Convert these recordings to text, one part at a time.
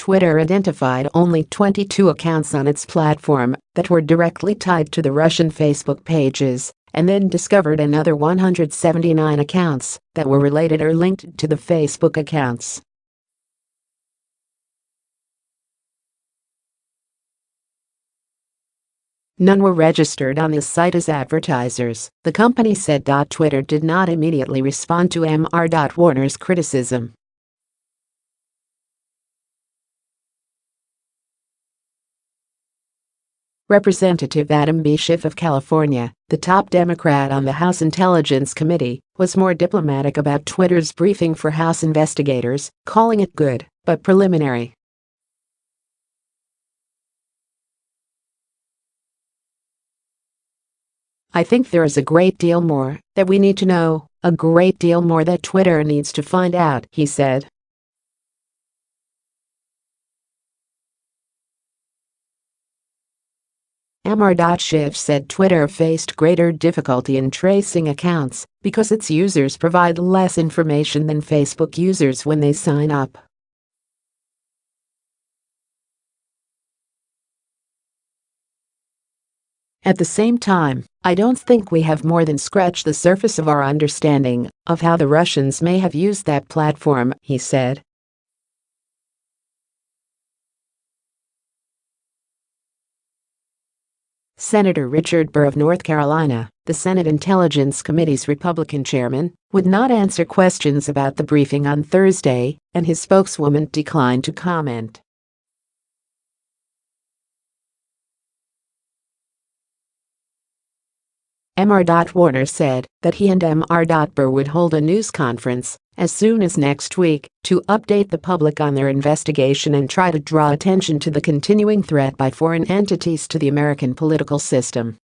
Twitter identified only 22 accounts on its platform that were directly tied to the Russian Facebook pages, and then discovered another 179 accounts that were related or linked to the Facebook accounts. None were registered on the site as advertisers, the company said. Twitter did not immediately respond to Warner's criticism. Representative Adam B. Schiff of California, the top Democrat on the House Intelligence Committee, was more diplomatic about Twitter's briefing for House investigators, calling it good, but preliminary. "I think there is a great deal more that we need to know, a great deal more that Twitter needs to find out," he said. Schiff said Twitter faced greater difficulty in tracing accounts because its users provide less information than Facebook users when they sign up. At the same time, I don't think we have more than scratched the surface of our understanding of how the Russians may have used that platform, he said. Senator Richard Burr of North Carolina, the Senate Intelligence Committee's Republican chairman, would not answer questions about the briefing on Thursday, and his spokeswoman declined to comment. Warner said that he and Burr would hold a news conference as soon as next week to update the public on their investigation and try to draw attention to the continuing threat by foreign entities to the American political system.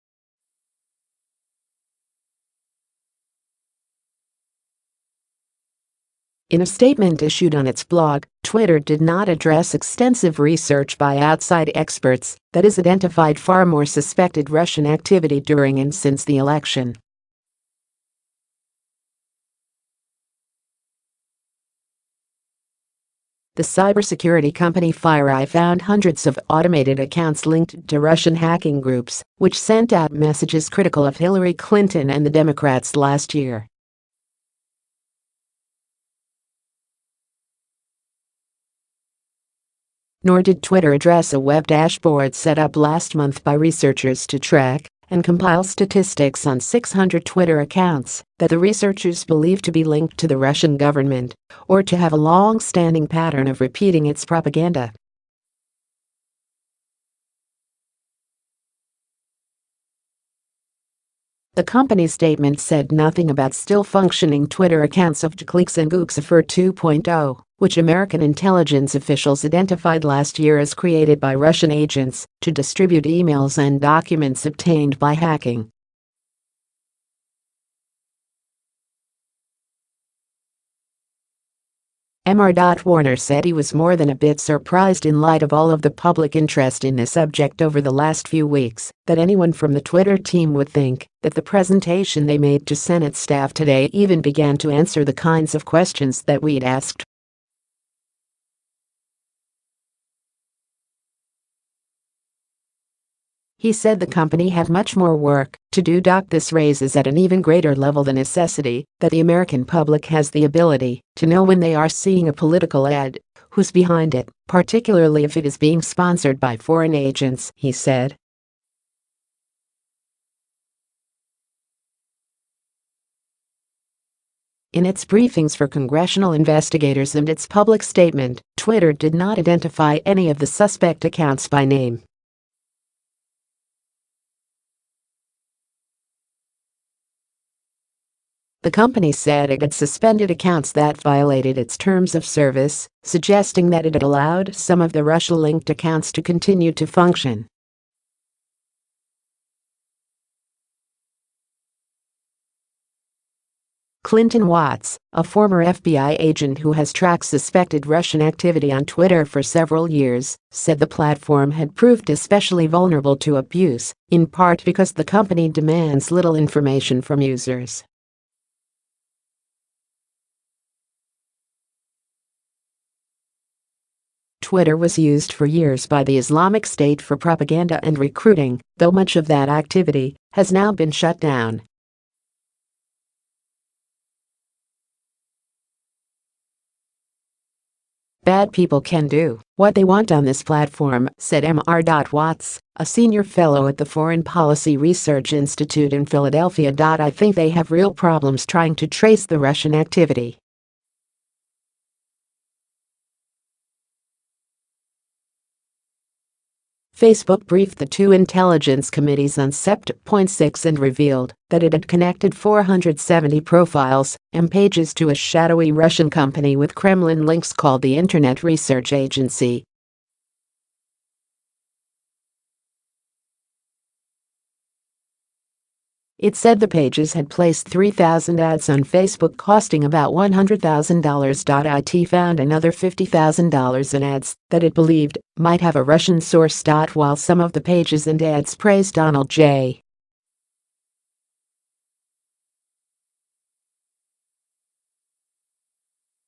In a statement issued on its blog, Twitter did not address extensive research by outside experts that has identified far more suspected Russian activity during and since the election. The cybersecurity company FireEye found hundreds of automated accounts linked to Russian hacking groups, which sent out messages critical of Hillary Clinton and the Democrats last year. Nor did Twitter address a web dashboard set up last month by researchers to track and compile statistics on 600 Twitter accounts that the researchers believe to be linked to the Russian government or to have a long-standing pattern of repeating its propaganda. The company's statement said nothing about still-functioning Twitter accounts of JCleaks and Gooksfer 2.0, which American intelligence officials identified last year as created by Russian agents to distribute emails and documents obtained by hacking. Warner said he was more than a bit surprised in light of all of the public interest in this subject over the last few weeks that anyone from the Twitter team would think that the presentation they made to Senate staff today even began to answer the kinds of questions that we'd asked. He said the company had much more work to do. This raises at an even greater level the necessity that the American public has the ability to know when they are seeing a political ad, who's behind it, particularly if it is being sponsored by foreign agents, he said. In its briefings for congressional investigators and its public statement, Twitter did not identify any of the suspect accounts by name. The company said it had suspended accounts that violated its terms of service, suggesting that it had allowed some of the Russia-linked accounts to continue to function. Clinton Watts, a former FBI agent who has tracked suspected Russian activity on Twitter for several years, said the platform had proved especially vulnerable to abuse, in part because the company demands little information from users. Twitter was used for years by the Islamic State for propaganda and recruiting, though much of that activity has now been shut down. Bad people can do what they want on this platform, said Mr. Watts, a senior fellow at the Foreign Policy Research Institute in Philadelphia. I think they have real problems trying to trace the Russian activity. Facebook briefed the two intelligence committees on Sept. 6 and revealed that it had connected 470 profiles and pages to a shadowy Russian company with Kremlin links called the Internet Research Agency. It said the pages had placed 3,000 ads on Facebook costing about $100,000. It found another $50,000 in ads that it believed might have a Russian source. While some of the pages and ads praised Donald J.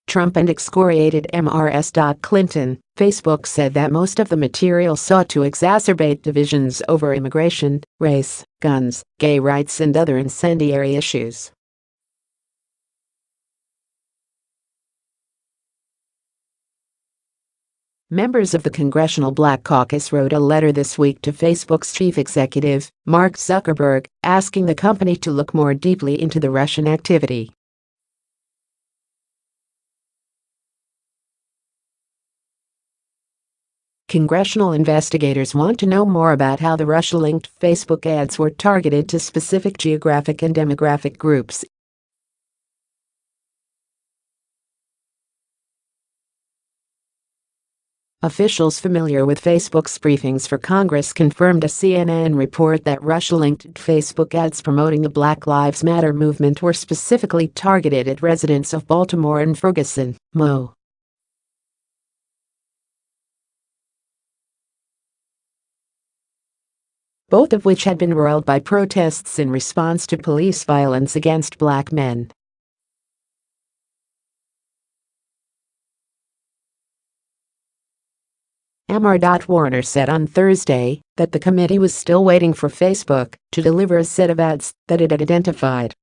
Trump and excoriated Ms. Clinton, Facebook said that most of the material sought to exacerbate divisions over immigration, race, guns, gay rights and other incendiary issues. Members of the Congressional Black Caucus wrote a letter this week to Facebook's chief executive, Mark Zuckerberg, asking the company to look more deeply into the Russian activity. Congressional investigators want to know more about how the Russia-linked Facebook ads were targeted to specific geographic and demographic groups. Officials familiar with Facebook's briefings for Congress confirmed a CNN report that Russia-linked Facebook ads promoting the Black Lives Matter movement were specifically targeted at residents of Baltimore and Ferguson, Mo. Both of which had been roiled by protests in response to police violence against black men. Mr. Warner said on Thursday that the committee was still waiting for Facebook to deliver a set of ads that it had identified.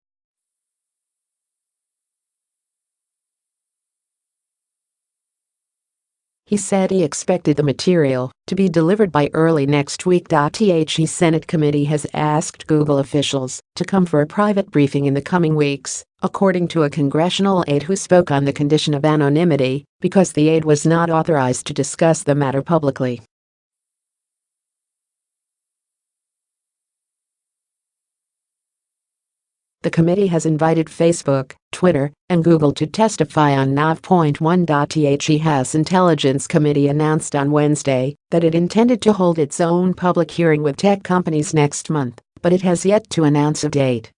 He said he expected the material to be delivered by early next week. The Senate committee has asked Google officials to come for a private briefing in the coming weeks, according to a congressional aide who spoke on the condition of anonymity, because the aide was not authorized to discuss the matter publicly. The committee has invited Facebook, Twitter, and Google to testify on Nav.1. The House Intelligence Committee announced on Wednesday that it intended to hold its own public hearing with tech companies next month, but it has yet to announce a date.